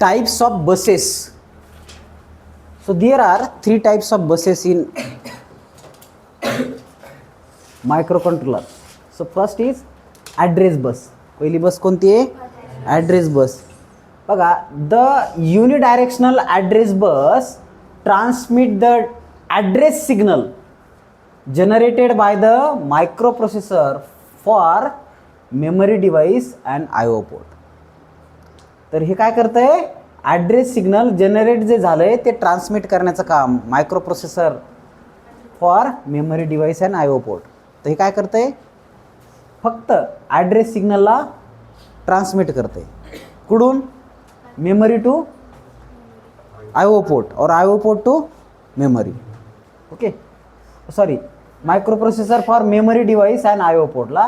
types of buses. So there are 3 types of buses in microcontroller. So first is address bus. पहिली bus कोणती आहे? Address bus. बघा, the unidirectional address bus transmit the address signal generated by the microprocessor for memory device and I O port. तर हे काय करतं आहे? Address signal generate जे झालं आहे ते ट्रान्समिट करण्याचं काम microprocessor for memory device and I O port. तर हे काय करतं आहे? फक्त ॲड्रेस सिग्नलला ट्रान्समिट करते. कुठून? Memory to I O port or I O port to memory. Okay, sorry, microprocessor for memory device and I O पोर्टला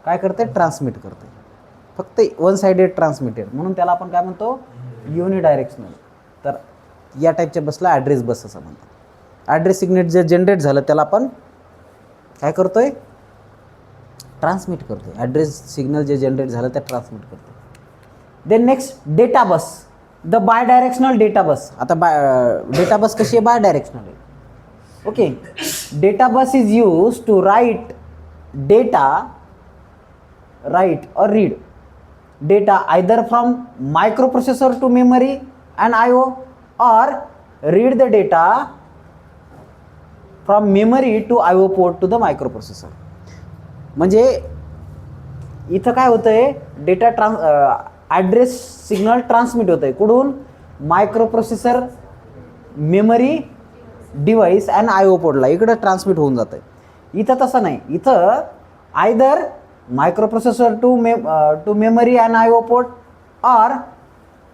काय करते? ट्रान्समिट करते. फक्त वन साइडेड ट्रान्समिटेड, म्हणून त्याला आपण काय म्हणतो? युनिडायरेक्शनल. तर या टाईपच्या बसला ॲड्रेस बस असं म्हणतात. ॲड्रेस सिग्नेट जे जनरेट झालं त्याला आपण काय करतोय? ट्रान्समिट करतो. ॲड्रेस सिग्नल जे जनरेट झालं ते ट्रान्समिट करतो. Then next data bus, the bidirectional data bus. आता डेटा बस कशी आहे? बाय डायरेक्शनल आहे. Okay, data bus is use to write data, write or read data either from microprocessor to memory and I O or read the data from memory to I O port to the microprocessor. म्हणजे इथं काय होतं आहे? Data address signal transmit होतं आहे. कुठून? Microprocessor, memory device and I O पोर्टला इकडं ट्रान्समिट होऊन जातं आहे. इथं तसं नाही. इथं either microprocessor to memory and I O port or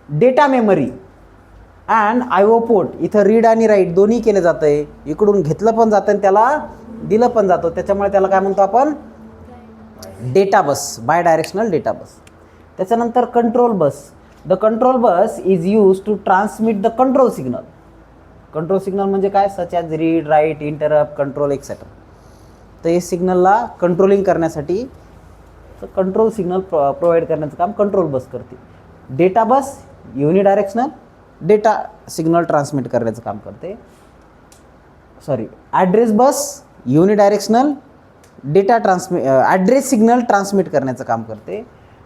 data memory and I O port. इथं रीड आणि राईट दोन्ही केलं जातं आहे. इकडून घेतलं पण जातं आणि त्याला दिलं पण जातं. त्याच्यामुळे त्याला काय म्हणतो आपण? Data bus, bidirectional data bus. त्याच्यानंतर control bus. The control bus is use to transmit the control signal. Control signal म्हणजे काय? Such as read, write, interrupt, control etcetera. तर हे सिग्नलला कंट्रोलिंग करण्यासाठी कंट्रोल सिग्नल प्रोव्हाइड करण्याचं काम control bus करते. Data bus unidirectional data signal transmit करण्याचं काम करते. Sorry, address bus unidirectional data address signal transmit करण्याचं काम करते.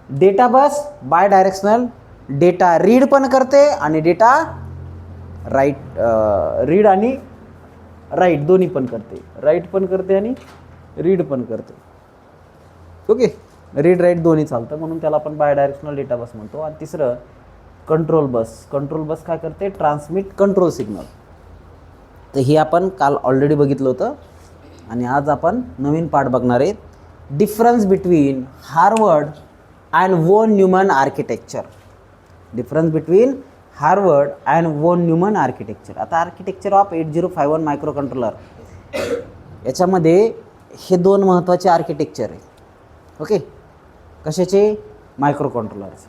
Data bus bidirectional data read पण करते आणि डेटा रीड आणि राईट दोन्ही पण करते. राईट पण करते आणि रीड पण करते. ओके, रीड राईट दोन्ही चालतं, म्हणून त्याला आपण बाय डायरेक्शनल डेटा बस म्हणतो. आणि तिसरं कंट्रोल बस. कंट्रोल बस काय करते? Transmit control signal. तर हे आपण काल ऑलरेडी बघितलं होतं आणि आज आपण नवीन पार्ट बघणार आहेत. Difference between Harvard and von Neumann architecture. Difference between Harvard and von Neumann architecture. आता आर्किटेक्चर ऑफ 8051 मायक्रो कंट्रोलर याच्यामध्ये हे 2 महत्त्वाचे आर्किटेक्चर आहे. ओके, कशाचे? मायक्रो कंट्रोलरचे.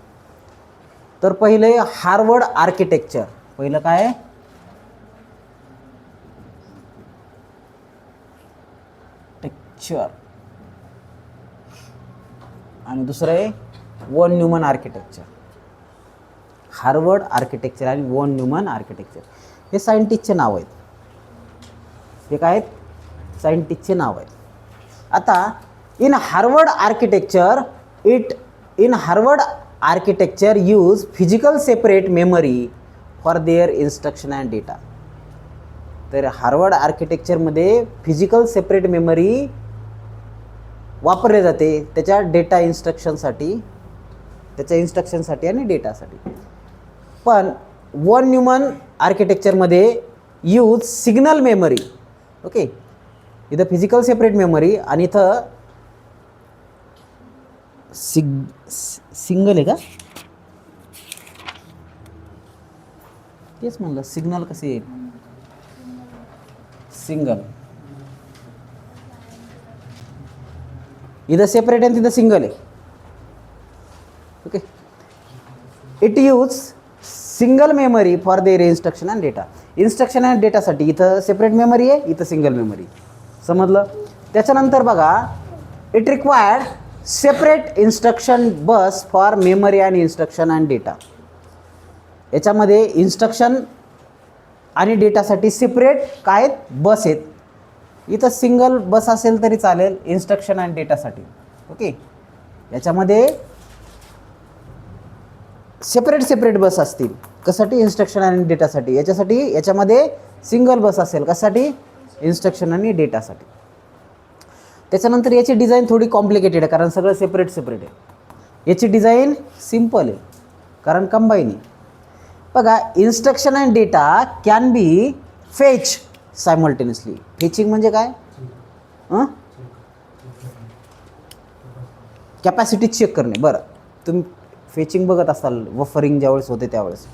तर पहिले हार्वर्ड आर्किटेक्चर. पहिलं काय आहे? आणि दुसरं आहे वोन न्यूमन आर्किटेक्चर. हार्वर्ड आर्किटेक्चर आणि वोन न्यूमन आर्किटेक्चर हे सायंटिस्टचे नाव आहेत. हे काय आहेत? सायंटिस्टचे नाव आहेत. आता in Harvard architecture use physical separate memory for their instruction and data. तर हार्वर्ड आर्किटेक्चरमध्ये फिजिकल सेपरेट मेमरी वापरले जाते त्याच्या डेटा इन्स्ट्रक्शनसाठी, त्याच्या इन्स्ट्रक्शनसाठी आणि डेटासाठी. पण वोन न्यूमन आर्किटेक्चरमध्ये यूज सिग्नल मेमरी. ओके, इथं फिजिकल सेपरेट मेमरी आणि इथं सिंगल आहे का? तेच म्हणलं, सिग्नल कसे येईल? सिंगल. इथं सेपरेट आहे, तिथं सिंगल आहे. Okay, it use single memory for their instruction and data. Instruction and डेटासाठी इथं सेपरेट मेमरी आहे, इथं सिंगल मेमरी. समजलं? त्याच्यानंतर बघा, it required separate instruction bus for memory and instruction and data. याच्यामध्ये इन्स्ट्रक्शन आणि डेटासाठी सेपरेट काय आहेत, बस आहेत. इथं सिंगल बस असेल तरी चालेल इन्स्ट्रक्शन आणि डेटासाठी. ओके, याच्यामध्ये सेपरेट बस असतील कशासाठी, इन्स्ट्रक्शन आणि डेटासाठी. याच्यामध्ये सिंगल बस असेल कशासाठी, इन्स्ट्रक्शन आणि डेटासाठी. त्याच्यानंतर याची डिझाईन थोडी कॉम्प्लिकेटेड आहे कारण सगळं सेपरेट आहे. याची डिझाईन सिम्पल आहे कारण कंबाईन आहे. बघा, instruction and data can B fetch simultaneously. Fetching म्हणजे काय, कॅपॅसिटी चेक करणे. बरं, तुम्ही फेचिंग बघत असाल वफरिंग ज्यावेळेस होते त्यावेळेस.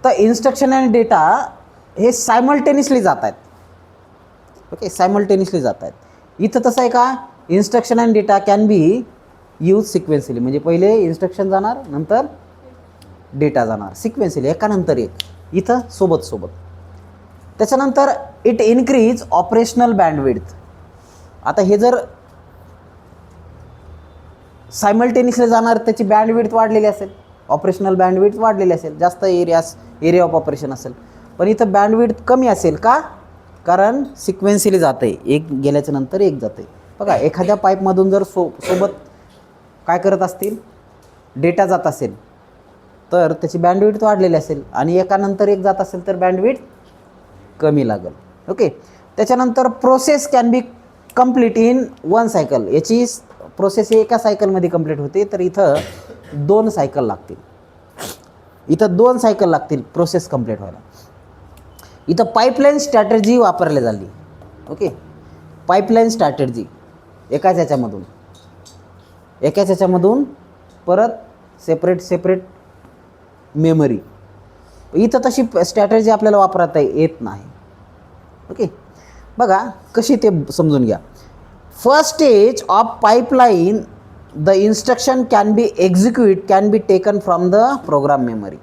तर इन्स्ट्रक्शन आणि डेटा हे सायमल्टेनियसली जात आहेत. ओके, सायमल्टेनियसली जात आहेत. इथं तसं आहे का, instruction and data can be use sequentially. म्हणजे पहिले इन्स्ट्रक्शन जाणार नंतर डेटा जाणार सिक्वेन्शियली एकानंतर एक, इथं सोबत. त्याच्यानंतर इट इन्क्रीज ऑपरेशनल बँडविड्थ. आता हे जर सायमल्टेनियसली जाणार त्याची बँडविड्थ वाढलेली असेल, ऑपरेशनल बँडविड्थ वाढलेली असेल, जास्त एरिया ऑफ ऑपरेशन असेल. पण इथं बँडविड्थ कमी असेल का, कारण सिक्वेन्शियली जातं आहे, एक गेल्याच्या नंतर एक जातं आहे. बघा, एखाद्या पाईपमधून जर सोबत काय करत असतील, डेटा जात असेल तर त्याची बँडविड्थ वाढलेली असेल आणि एकानंतर एक जात असेल तर बँडविड्थ कमी लागेल. ओके, त्याच्यानंतर process can be complete in 1 cycle. याची प्रोसेस एका सायकलमध्ये कंप्लीट होते, तर इथं 2 सायकल लागतील. इथं 2 सायकल लागतील प्रोसेस कंप्लीट व्हायला. इथं पाईपलाईन स्ट्रॅटेजी वापरली झाली. ओके, पाईपलाईन स्ट्रॅटेजी एकाच ह्याच्यामधून परत सेपरेट मेमरी. इथं तशी स्ट्रॅटेजी आपल्याला वापरता येत नाही. ओके, बघा कशी ते समजून घ्या. First stage of pipeline the instruction can be taken from the program memory.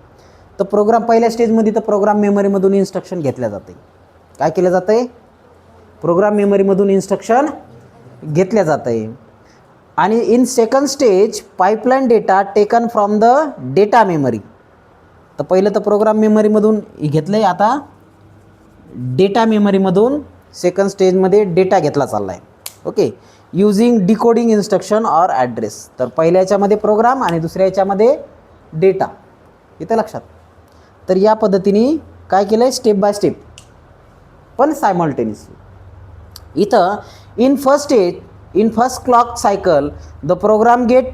तर पहिल्या स्टेजमध्ये तर प्रोग्राम मेमरीमधून इन्स्ट्रक्शन घेतल्या जाते. काय केलं जातं आहे, प्रोग्राम मेमरीमधून इन्स्ट्रक्शन घेतल्या जातं आहे. आणि in second stage pipeline data taken from the data memory. तर पहिलं तर प्रोग्राम मेमरीमधून घेतलं आहे, आता डेटा मेमरीमधून सेकंड स्टेजमध्ये डेटा घेतला चालला आहे. Okay, using decoding instruction or address. तर पहिल्या याच्यामध्ये प्रोग्राम आणि दुसऱ्या याच्यामध्ये डेटा. इथं लक्षात. तर या पद्धतीने काय केलं आहे, स्टेप बाय स्टेप पण सायमल्टेनियसली. इथं in first clock cycle the program get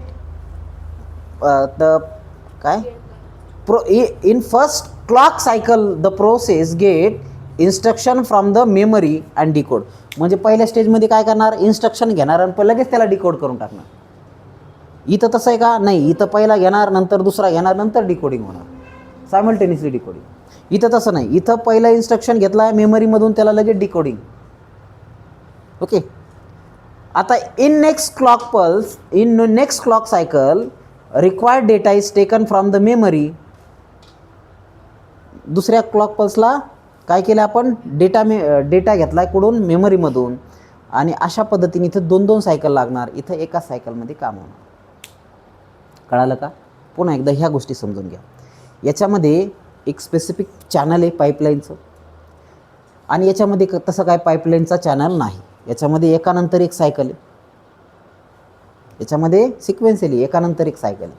in first clock cycle the process get instruction from the memory and decode. म्हणजे पहिल्या स्टेजमध्ये काय करणार, इन्स्ट्रक्शन घेणार आणि लगेच त्याला डिकोड करून टाकणार. इथं तसं आहे का, नाही. इथं पहिला घेणार नंतर दुसरा घेणार नंतर डिकोडिंग होणार, सायमल्टेनियसली डिकोडिंग. इथं तसं नाही. इथं पहिला इन्स्ट्रक्शन घेतला मेमरीमधून त्याला लगेच डिकोडिंग. ओके, आता in next clock cycle required data is taken from the memory. दुसऱ्या क्लॉक पल्सला काय केलं आपण, डेटा घेतला आहे कुठून, मेमरीमधून. आणि अशा पद्धतीने इथं 2 सायकल लागणार, इथं एका सायकलमध्ये काम होणार. कळालं का. पुन्हा एकदा ह्या गोष्टी समजून घ्या. याच्यामध्ये एक स्पेसिफिक चॅनल आहे पाईपलाईनचं आणि याच्यामध्ये तसं काय पाईपलाईनचा चॅनल नाही. याच्यामध्ये एकानंतर एक सायकल आहे, याच्यामध्ये सिक्वेन्शियली एकानंतर एक सायकल आहे.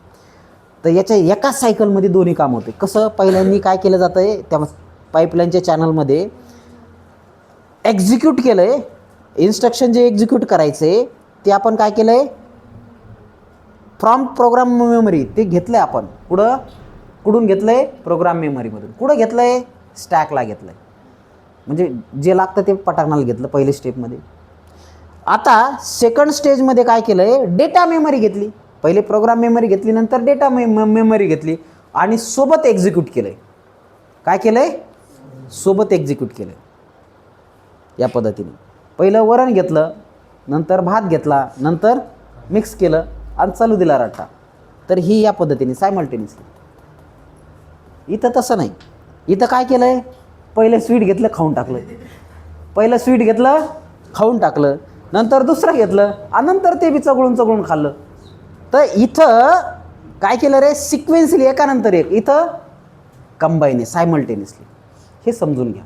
तर याच्या एकाच सायकलमध्ये दोन्ही काम होते. कसं, पहिल्यांदा काय केलं जातं आहे, त्या पाईपलाईनच्या चॅनलमध्ये एक्झिक्यूट केलं आहे. इन्स्ट्रक्शन जे एक्झिक्यूट करायचे ते आपण काय केलं आहे, फ्रॉम प्रोग्राम मेमरी ते घेतलं आहे आपण. कुठून घेतलं आहे, प्रोग्राम मेमरीमधून. कुठं घेतलं आहे, स्टॅकला घेतलं आहे. म्हणजे जे लागतं ते पटाकनाला घेतलं पहिल्या स्टेपमध्ये. आता सेकंड स्टेजमध्ये काय केलं आहे, डेटा मेमरी घेतली. पहिले प्रोग्राम मेमरी घेतली, नंतर डेटा मेमरी घेतली आणि सोबत एक्झिक्यूट केलं आहे. काय केलं आहे, सोबत एक्झिक्यूट केलं आहे. या पद्धतीने पहिलं वरण घेतलं, नंतर भात घेतला, नंतर मिक्स केलं आणि चालू दिला रट्टा. तर ही या पद्धतीने सायमल्टेनियसली. इथं तसं नाही. इथं काय केलं आहे, पहिलं स्वीट घेतलं, खाऊन टाकलं, नंतर दुसरं घेतलं आणि नंतर ते बी चगळून खाल्लं. तर इथं काय केलं रे, सिक्वेन्सली एकानंतर एक. इथं कंबाईन आहे, सायमल्टेनियसली. हे समजून घ्या.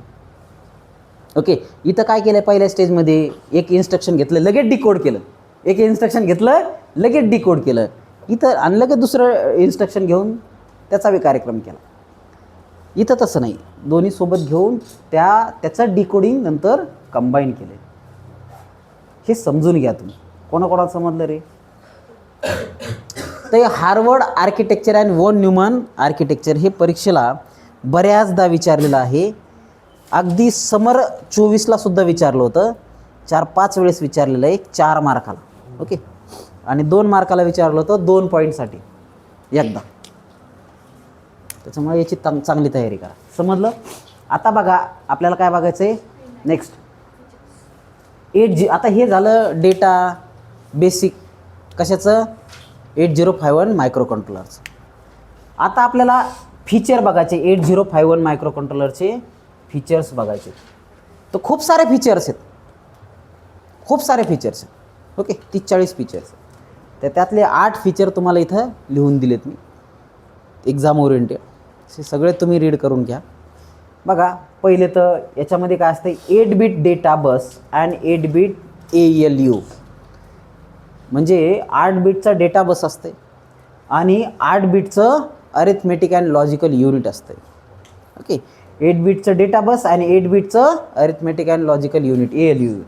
ओके, इथं काय केलं पहिल्या स्टेजमध्ये, एक इन्स्ट्रक्शन घेतलं लगेच डिकोड केलं, एक इन्स्ट्रक्शन घेतलं लगेच डिकोड केलं. इथं आणि लगेच दुसरं इन्स्ट्रक्शन घेऊन त्याचा कार्यक्रम केला. इथं तसं नाही, दोन्ही सोबत घेऊन त्याचं डिकोडिंग नंतर कंबाईन केलं. हे समजून घ्या तुम्ही. कोणाकोणाला समजलं रे? तर Harvard architecture and von Neumann architecture हे परीक्षेला बऱ्याचदा विचारलेलं आहे. अगदी समर 24ला सुद्धा विचारलं होतं, 4-5 वेळेस विचारलेलं आहे, 4 मार्काला. ओके, आणि 2 मार्काला विचारलं होतं 2 पॉईंटसाठी एकदा. त्याच्यामुळे याची चांगली तयारी करा. समजलं? आता बघा आपल्याला काय बघायचं आहे नेक्स्ट. 8G. आता हे झालं डेटा बेसिक कशाचं, 8051 मायक्रो कंट्रोलरचं. आता आपल्याला फीचर बघायचे, 8051 मायक्रो कंट्रोलरचे फीचर्स बघायचे. तर खूप सारे फीचर्स आहेत, खूप सारे फीचर्स आहेत. Okay, 30-40 features. तर त्यातले 8 फीचर तुम्हाला इथं लिहून दिलेत मी, एक्झाम ओरिएंटेड. हे सगळे तुम्ही रीड करून घ्या. बघा, पहिले तर याच्यामध्ये काय असतं, 8 bit data bus and 8 bit ALU. म्हणजे 8 बिटचा डेटा बस असते आणि 8 बिटचं अरिथमेटिक अँड लॉजिकल युनिट असतं. ओके, 8 बिटचं डेटा बस आणि 8 बिटचं arithmetic and logical unit ALU.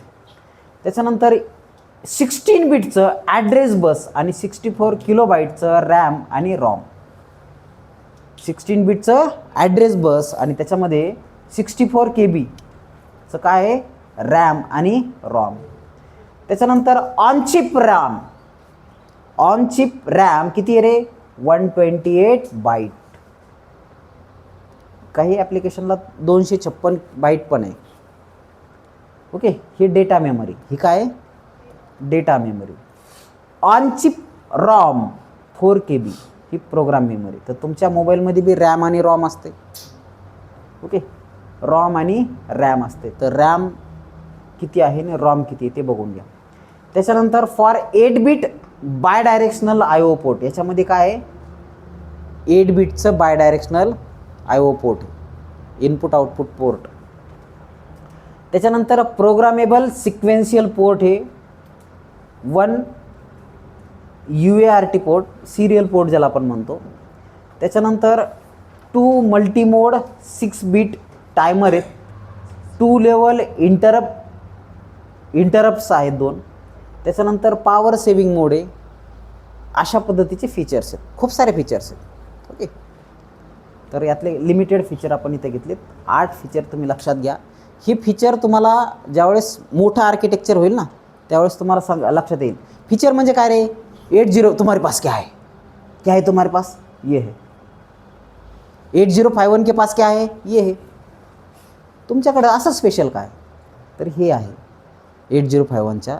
त्याच्यानंतर 16 बिटचं ॲड्रेस बस आणि 64 किलोबाईटचं रॅम आणि रॉम. 16 बिटचं ॲड्रेस बस आणि त्याच्यामध्ये 64 KB काय आहे, रॅम आणि रॉम. त्याच्यानंतर ऑन चिप रॅम किती आहे रे, 128 बाईट. काही ॲप्लिकेशनला 256 बाईट पण आहे. ओके, ही डेटा मेमरी, ही काय आहे, data memory. On chip ROM 4 KB, he program memory. तर तुमच्या मोबाईलमध्ये बी रॅम आणि रॉम असते. ओके, रॉम आणि रॅम असते. तर रॅम किती आहे आणि रॉम किती आहे ते बघून घ्या. त्याच्यानंतर for 8 bit bidirectional IO port. याच्यामध्ये काय आहे, 8 बिटचं bidirectional IO port, input output port. त्याच्यानंतर प्रोग्रामेबल सिक्वेन्शियल पोर्ट हे 1 UART पोर्ट, सिरियल पोर्ट ज्याला आपण म्हणतो. त्याच्यानंतर 2 मल्टीमोड 6 बिट टायमर आहेत. 2 लेवल इंटरप्ट्स आहेत 2. त्याच्यानंतर पॉवर सेविंग मोड आहे. अशा पद्धतीचे फीचर्स आहेत, खूप सारे फीचर्स आहेत. ओके, तर यातले लिमिटेड फीचर आपण इथे घेतलेत. 8 फीचर तुम्ही लक्षात घ्या. ही फीचर तुम्हाला ज्यावेळेस मोठं आर्किटेक्चर होईल ना त्यावेळेस तुम्हाला लक्षात येईल. फीचर म्हणजे काय रे, 80 तुम्हारे पास क्या है तुम्हारे पास, ये है. 8051 के पास क्या है, ये है. तुमच्याकडे असं स्पेशल काय, तर हे आहे 8051च्या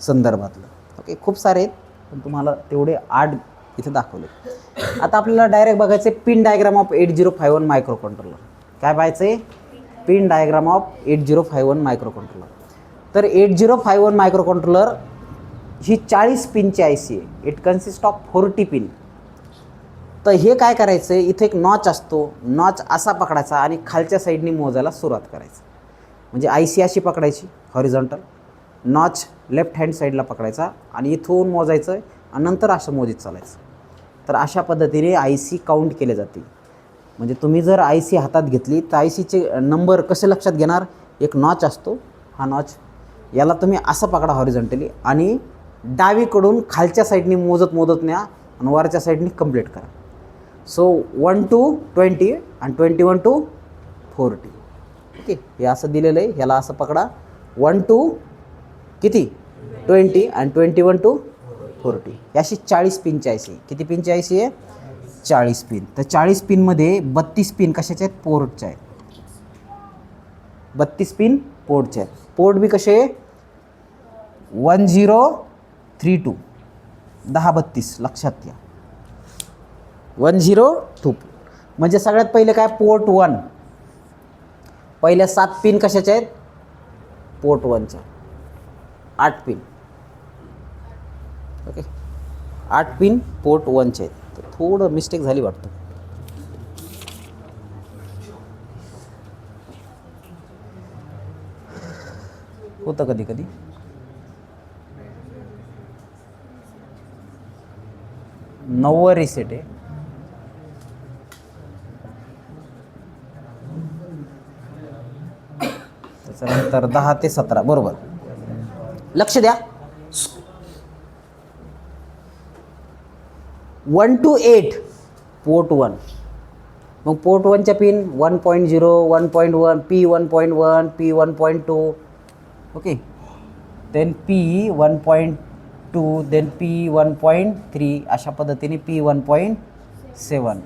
संदर्भातलं. ओके, खूप सारे आहेत पण तुम्हाला तेवढे 8 इथे दाखवले. आता आपल्याला डायरेक्ट बघायचे pin diagram of 8051 micro controller. काय पाहायचं आहे, pin diagram of 8051 micro controller. तर 8051 मायक्रो कंट्रोलर ही 40 पिनची IC आहे. It consist of 40 pin. तर हे काय करायचं आहे, इथे एक नॉच असतो, नॉच असा पकडायचा आणि खालच्या साईडनी मोजायला सुरुवात करायचं. म्हणजे IC अशी पकडायची हॉरिझॉन्टल, नॉच लेफ्ट हँड साईडला पकडायचा आणि इथून मोजायचं आणि नंतर असं मोजित चालायचं. तर अशा पद्धतीने IC काउंट केले जाते. म्हणजे तुम्ही जर IC हातात घेतली तर ICचे नंबर कसे लक्षात घेणार, एक नॉच असतो, हा नॉच याला तुम्ही असं पकडा हॉरिझॉन्टली आणि डावीकडून खालच्या साईडनी मोजत न्या आणि वरच्या साईडनी कंप्लीट करा. सो 1 to 20 आणि 21 to 40. ओके, हे असं दिलेलं आहे, ह्याला असं पकडा 1 to किती 20 आणि 21 to 40. अशी 40 पिनची IC. किती पिनची IC आहे, 40 पिन. तर 40 पिनमध्ये 32 पिन कशाचे आहेत, पोर्टचे आहेत. 32 पिन पोर्टचे आहेत. पोर्ट बी कसे 1032, 1032 लक्षात घ्या. 102 म्हणजे सगळ्यात पहिले काय, पोर्ट 1. पहिल्या 7 पिन कशाच्या आहेत, पोर्ट 1च्या. 8 पिन. ओके, 8 पिन पोर्ट 1चे आहेत. तर थोडं मिस्टेक झाली वाटतं. होतं कधी कधी. नव्वद रिसेट आहे. त्याच्यानंतर 10 ते 17 बरोबर. लक्ष द्या. 1 to 8 पोर्ट 1. मग पोर्ट 1च्या pin 1.0, 1.1, P1.1, P1.2. Okay. Then P1.2, then P1.3 अशा पद्धतीने P1.7.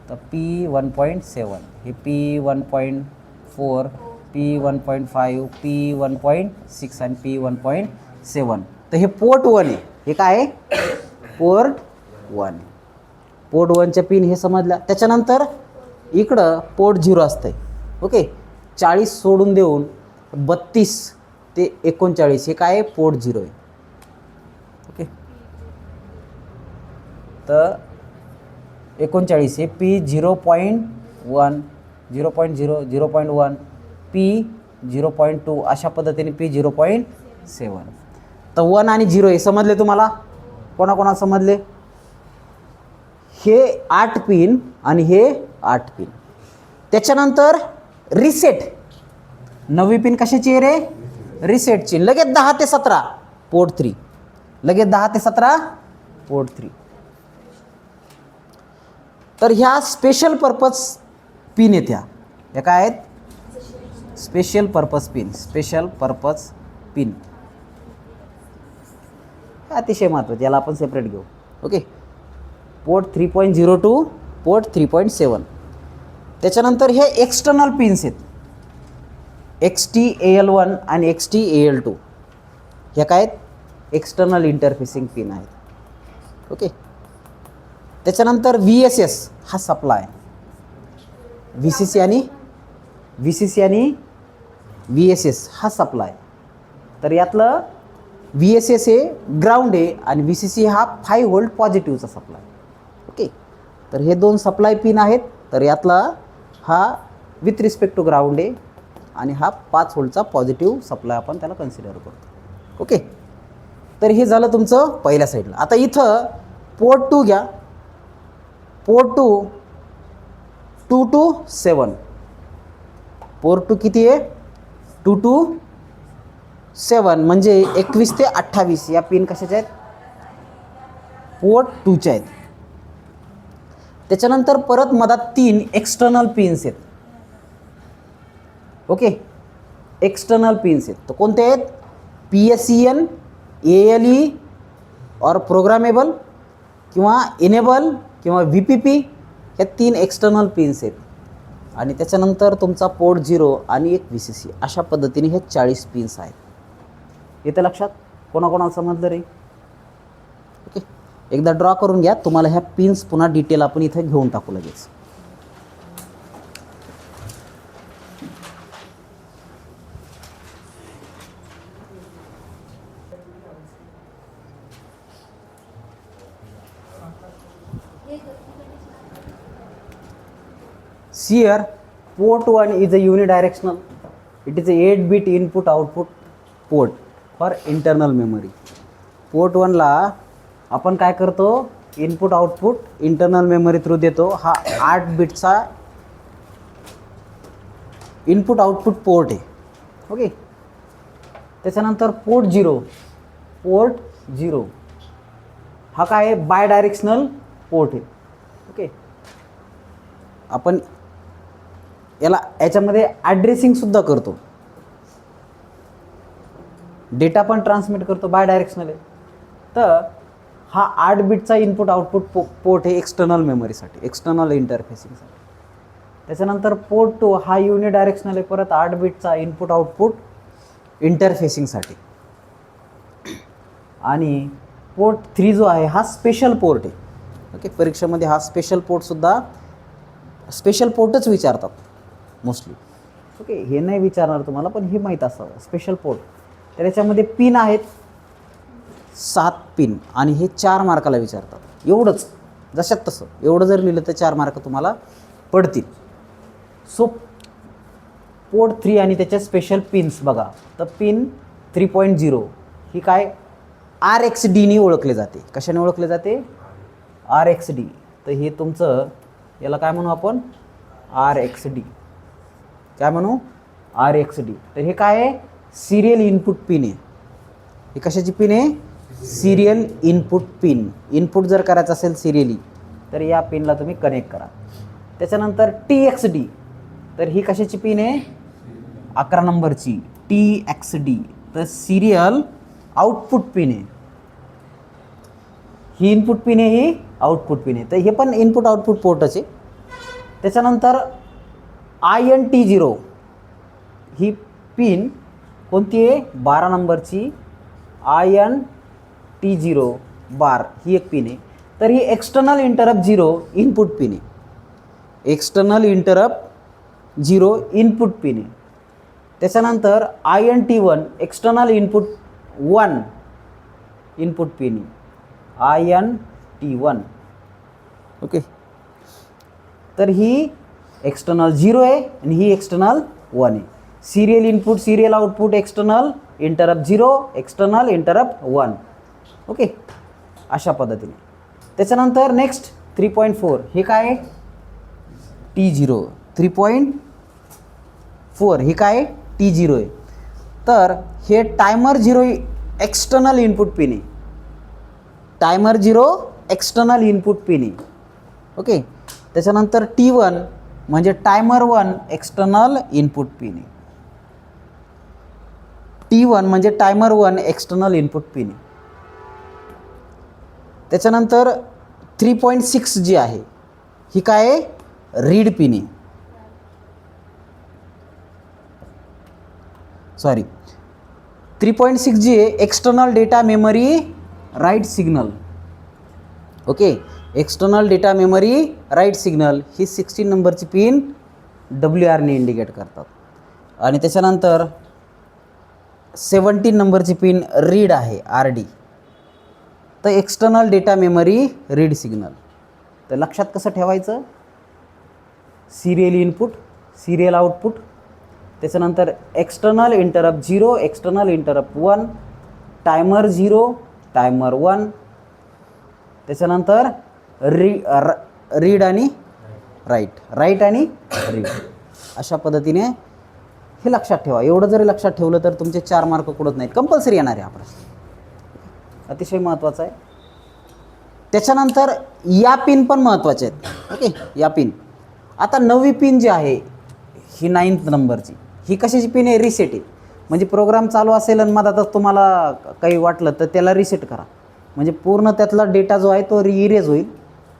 तर P1.7 हे P1.4, P1.5, P1.6 आणि P1.7. तर हे पोर्ट 1 आहे. हे काय आहे? पोर्ट 1. पोर्ट 1च्या पिन हे समजल्या. त्याच्यानंतर इकडं पोर्ट 0 असतंय. ओके. 40 सोडून देऊन 32 ते 39 हे काय आहे? पोर्ट 0 आहे. ओके. तर 39 हे P0.1, 0.0, 0.1, P0.2 अशा पद्धतीने P0.7. तर 1 आणि 0 हे समजले तुम्हाला? कोणाकोणा समजले? हे 8 पिन आणि हे 8 पिन. त्याच्यानंतर रिसेट. 9वी पिन कशाची आहे रे? रिसेटची. लगेच 10 ते 17 पोर्ट 3. लगेच 10 ते 17 पोर्ट 3. तर ह्या स्पेशल पर्पज पिन आहेत. ह्या काय आहेत? Special purpose pin. Special purpose pin अतिशय महत्त्वाचे. याला आपण सेपरेट घेऊ. ओके. Port 3.0 two port 3.7. त्याच्यानंतर हे एक्सटर्नल पिन्स आहेत. XTAL1 आणि XTAL2 ह्या काय आहेत? एक्सटर्नल इंटरफेसिंग पिन आहेत. ओके. त्याच्यानंतर VSS हा सप्लाय. VCC आणि VSS हा सप्लाय. तर यातलं VSS हे ग्राउंड आहे आणि VCC हा 5 व्होल्ट पॉझिटिव्हचा सप्लाय. ओके. तर हे 2 सप्लाय पिन आहेत. तर यातला हा विथ रिस्पेक्ट टू ग्राउंड आहे आणि हा 5 व्होल्टचा पॉझिटिव्ह सप्लाय आपण त्याला कन्सिडर करतो. ओके. तर हे झालं तुमचं पहिल्या साईडला. आता इथं पोर्ट 2 घ्या. Port 2 to 7. पोर्ट 2 किती आहे? 2 to 7 म्हणजे 21 ते 28 या पिन कशाच्या आहेत? पोर्ट 2च्या आहेत. त्याच्यानंतर परत मधात 3 एक्सटर्नल पिन्स आहेत. ओके. एक्सटर्नल पिन्स आहेत. तर कोणते आहेत? PSEN, ALE और प्रोग्रामेबल किंवा इनेबल किंवा VPP ह्या 3 एक्सटर्नल पिन्स आहेत. आणि त्याच्यानंतर तुमचा पोर्ट 0 आणि एक VCC अशा पद्धतीने हे 40 पिन्स आहेत. येतं लक्षात? कोणाकोणाला समजलं रे? ओके. एकदा ड्रॉ करून घ्या. तुम्हाला ह्या पिन्स पुन्हा डिटेल आपण इथे घेऊन टाकू लगेच. Here port 1 is a unidirectional. It is a 8-bit input output port for internal memory. Port 1 ला आपण काय करतो? Input output internal memory through देतो. हा 8 बिटचा इनपुट आउटपुट पोर्ट आहे. ओके. त्याच्यानंतर पोर्ट 0 हा काय आहे? बाय डायरेक्शनल पोर्ट आहे. ओके. आपण याच्यामध्ये ॲड्रेसिंग सुद्धा करतो. डेटा पण ट्रान्समिट करतो. बाय डायरेक्शनल आहे. तर हा 8 बिटचा इनपुट आउटपुट पोर्ट आहे एक्सटर्नल मेमरीसाठी, एक्सटर्नल इंटरफेसिंगसाठी. त्याच्यानंतर पोर्ट 2 हा युनिडायरेक्शनल आहे. परत 8 बिटचा इनपुट आउटपुट इंटरफेसिंगसाठी. आणि पोर्ट 3 जो आहे हा स्पेशल पोर्ट आहे. ओके. परीक्षेमध्ये हा स्पेशल पोर्टच विचारतात मोस्टली. ओके. हे नाही विचारणार तुम्हाला, पण हे माहीत असावं स्पेशल पोर्ट. तर याच्यामध्ये पिन आहेत 7 पिन आणि हे 4 मार्काला विचारतात. एवढंच, जशात तसं एवढं जर लिहिलं तर 4 मार्क तुम्हाला पडतील. सो पोर्ट 3 आणि त्याच्या स्पेशल पिन्स बघा. तर पिन 3.0 ही काय RxDने ओळखले जाते. कशाने ओळखले जाते? RxD. तर हे तुमचं याला काय म्हणू आपण? RxD. काय म्हणू? RxD. तर हे काय आहे? सिरियल इनपुट पिन आहे. ही कशाची पिन आहे? Serial input pin. इनपुट जर करायचं असेल सिरियली तर या पिनला तुम्ही कनेक्ट करा. त्याच्यानंतर TXD. तर ही कशाची पिन आहे? 11 नंबरची TXD. तर सिरियल आउटपुट पिन आहे. ही इनपुट पिन आहे, ही आउटपुट पिन आहे. तर हे पण इनपुट आउटपुट पोर्टच आहे. त्याच्यानंतर INT0 ही पिन कोणती आहे? 12 नंबरची INT0 बार ही एक पिन आहे. तर ही एक्सटर्नल इंटरप्ट 0 इनपुट पिन आहे. एक्सटर्नल इंटरप्ट 0 इनपुट पिन आहे. त्याच्यानंतर INT1 external input 1 input pin आहे. INT1 okay. तर ही एक्सटर्नल 0 आहे आणि ही एक्सटर्नल 1 आहे. Serial input serial output external interrupt 0 external interrupt 1 okay. अशा पद्धतीने. त्याच्यानंतर नेक्स्ट 3.4 हे काय आहे? T0. 3.4 हे काय आहे? T0 आहे. तर हे टायमर 0 एक्सटर्नल इनपुट पिन आहे. टायमर 0 एक्सटर्नल इनपुट पिन आहे ओके. त्याच्यानंतर T1 म्हणजे टायमर 1 एक्सटर्नल इनपुट पिन आहे. T1 म्हणजे टायमर 1 एक्सटर्नल इनपुट पिन आहे. त्याच्यानंतर 3.6 जी आहे ही काय आहे? रीड पिन आहे. सॉरी 3.6 जी आहे external data memory write signal okay. External data memory write signal ही 16 नंबरची पिन WRने इंडिकेट करतात. आणि त्याच्यानंतर 17 नंबरची पिन रीड आहे RD. तर external data memory read signal. तर लक्षात कसं ठेवायचं? Serial input serial output. त्याच्यानंतर external interrupt 0 external interrupt 1 timer 0 timer 1. त्याच्यानंतर रीड आणि राईट आणि रीड. अशा पद्धतीने हे लक्षात ठेवा. एवढं जरी लक्षात ठेवलं तर तुमचे 4 मार्क कुठत नाहीत. कंपल्सरी येणार आहे हा प्रश्न. अतिशय महत्त्वाचा आहे. त्याच्यानंतर या पिन पण महत्त्वाचे आहेत ओके. या पिन आता 9वी पिन जी आहे ही 9th नंबरची ही कशाची पिन आहे? रिसेट आहे. म्हणजे प्रोग्राम चालू असेल आणि मधातच तुम्हाला काही वाटलं तर त्याला रिसेट करा. म्हणजे पूर्ण त्यातला डेटा जो आहे तो इरेज होईल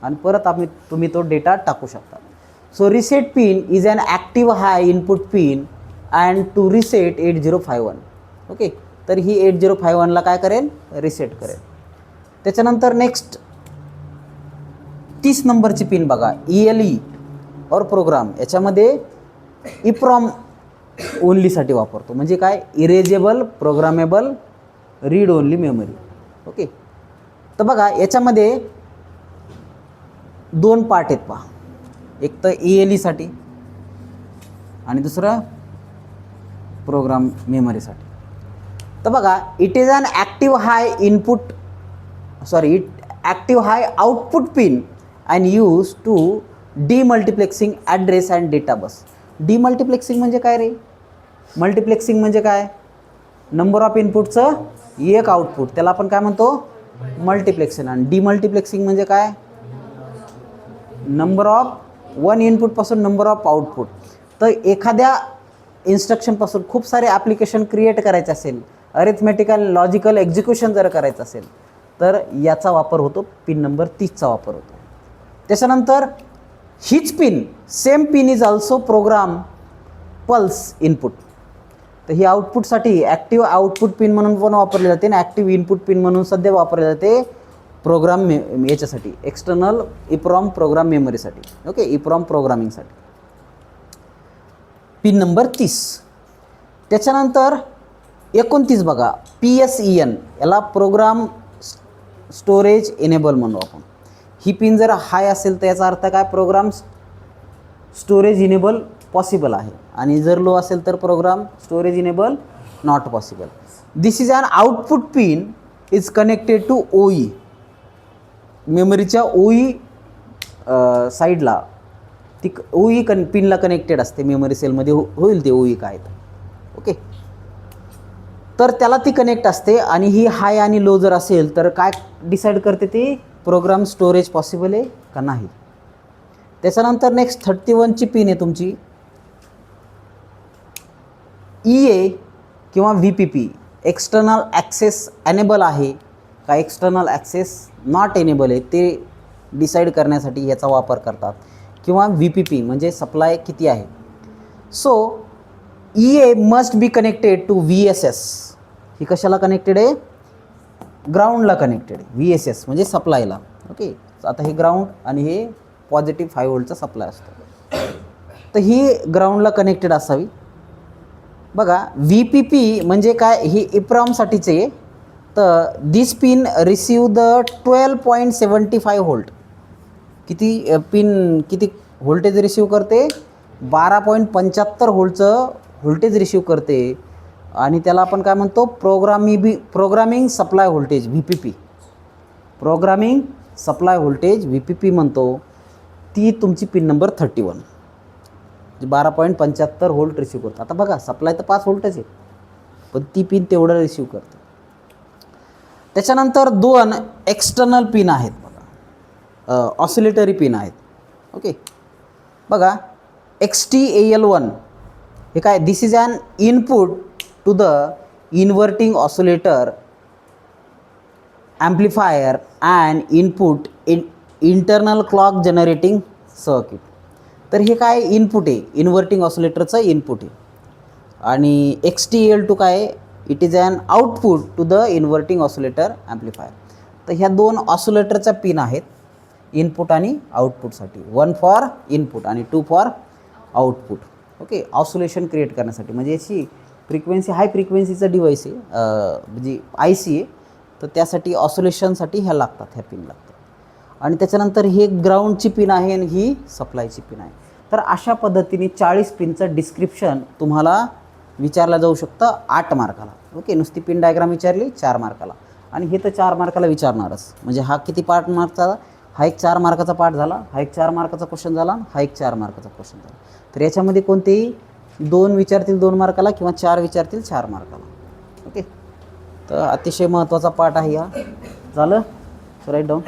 आणि परत तुम्ही तो डेटा टाकू शकता. So reset pin is an active high input pin and to reset 8051 okay. तर ही 8051ला काय करेल? रिसेट करेल. त्याच्यानंतर नेक्स्ट 30 नंबरची पिन बघा ELE और प्रोग्राम. याच्यामध्ये EPROM ओनलीसाठी वापरतो. म्हणजे काय? Erasable programmable read only memory okay. तर बघा याच्यामध्ये 2 पार्ट आहेत पहा. एक तर ELE साठी आणि दुसरं प्रोग्राम मेमरीसाठी. तर बघा it is an active high input active high output pin and use to demultiplexing address and data bus. Demultiplexing म्हणजे काय रे? मल्टिप्लेक्सिंग म्हणजे काय? नंबर ऑफ इनपुटचं एक आउटपुट त्याला आपण काय म्हणतो? मल्टिप्लेक्सिंग. आणि डीमल्टिप्लेक्सिंग म्हणजे काय? नंबर ऑफ 1 इनपुटपासून नंबर ऑफ आउटपुट. तर एखाद्या इन्स्ट्रक्शनपासून खूप सारे ॲप्लिकेशन क्रिएट करायचे असेल, अरिथमेटिकल लॉजिकल एक्झिक्युशन जर करायचं असेल तर याचा वापर होतो. पिन नंबर 30चा वापर होतो. त्याच्यानंतर हीच pin same pin is also program pulse input. तर ही आउटपुटसाठी ॲक्टिव्ह आउटपुट पिन म्हणून पण वापरली जाते आणि ॲक्टिव्ह इनपुट पिन म्हणून सध्या वापरले जाते प्रोग्राम याच्यासाठी एक्सटर्नल EPROM प्रोग्राम मेमरीसाठी ओके. EPROM प्रोग्रामिंगसाठी पिन नंबर 30. त्याच्यानंतर 29 बघा PSEN. याला प्रोग्राम स्टोरेज इनेबल म्हणू आपण. ही पिन जर हाय असेल तर याचा अर्थ काय? प्रोग्राम स्टोरेज इनेबल पॉसिबल आहे. आणि जर लो असेल तर program storage enable not possible. This is an output pin is connected to OE. मेमरीच्या OE साईडला ती OE पिनला कनेक्टेड असते मेमरी सेलमध्ये. होईल ते OE काय तर ओके. तर त्याला ती कनेक्ट असते आणि ही हाय आणि लो जर असेल तर काय डिसाईड करते ते प्रोग्राम स्टोरेज पॉसिबल आहे का नाही. त्याच्यानंतर नेक्स्ट 31ची पिन आहे तुमची EA किंवा VPP. एक्सटर्नल ॲक्सेस एनेबल आहे का एक्सटर्नल ॲक्सेस नॉट एनेबल आहे ते डिसाईड करण्यासाठी याचा वापर करतात. किंवा VPP म्हणजे सप्लाय किती आहे. So EA must be connected to VSS. ही कशाला कनेक्टेड आहे, ग्राउंडला कनेक्टेड आहे. VSS म्हणजे सप्लायला. ओके. आता हे ग्राउंड आणि हे पॉझिटिव्ह 5 व्होल्टचा सप्लाय असतो. तर ही ग्राउंडला कनेक्टेड असावी. बघा VPP म्हणजे काय, ही इप्रॉमसाठीचे आहे. तर दिस पिन रिसीव द 12.75 व्होल्ट. किती पिन किती व्होल्टेज रिसीव करते, 12.75 व्होल्टचं व्होल्टेज रिसीव करते. आणि त्याला आपण काय म्हणतो, programming supply voltage VPP. Programming supply voltage VPP म्हणतो. ती तुमची पिन नंबर 31 12.75 व्होल्ट रिसीव करतो. आता बघा सप्लाय तर 5 व्होल्टच आहे पण ती पिन तेवढं रिसीव करते. त्याच्यानंतर 2 एक्सटर्नल पिन आहेत बघा, ऑसिलेटरी पिन आहेत. ओके. बघा XTAL1 हे काय, this is an input to the inverting oscillator amplifier and input internal clock generating circuit. तर हे काय इनपुट आहे, इन्व्हर्टिंग ऑसिलेटरचं इनपुट आहे. आणि XTAL2 काय, it is an output to the inverting oscillator amplifier. तर ह्या 2 ऑसिलेटरच्या पिन आहेत इनपुट आणि आउटपुटसाठी. 1 फॉर इनपुट आणि 2 for output. Okay. Oscillation create करण्यासाठी, म्हणजे याची फ्रिक्वेन्सी हाय फ्रिक्वेन्सीचा डिव्हाइस आहे, म्हणजे IC आहे. तर त्यासाठी ऑसिलेशनसाठी ह्या लागतात, ह्या पिन लागतात. आणि त्याच्यानंतर हे ग्राउंडची पिन आहे आणि ही सप्लायची पिन आहे. तर अशा पद्धतीने 40 पिनचं डिस्क्रिप्शन तुम्हाला विचारलं जाऊ शकतं 8 मार्काला. ओके. नुसती पिन डायग्राम विचारली 4 मार्काला आणि हे तर 4 मार्काला विचारणारच. म्हणजे हा किती पार्ट मार्कचा, हा एक 4 मार्काचा पार्ट झाला, हा एक 4 मार्काचा क्वेश्चन झाला, हा एक 4 मार्काचा क्वेश्चन झाला. तर याच्यामध्ये कोणतेही 2 विचारतील 2 मार्काला किंवा 4 विचारतील 4 मार्काला. ओके. तर अतिशय महत्त्वाचा पार्ट आहे हा. झालं. Right down.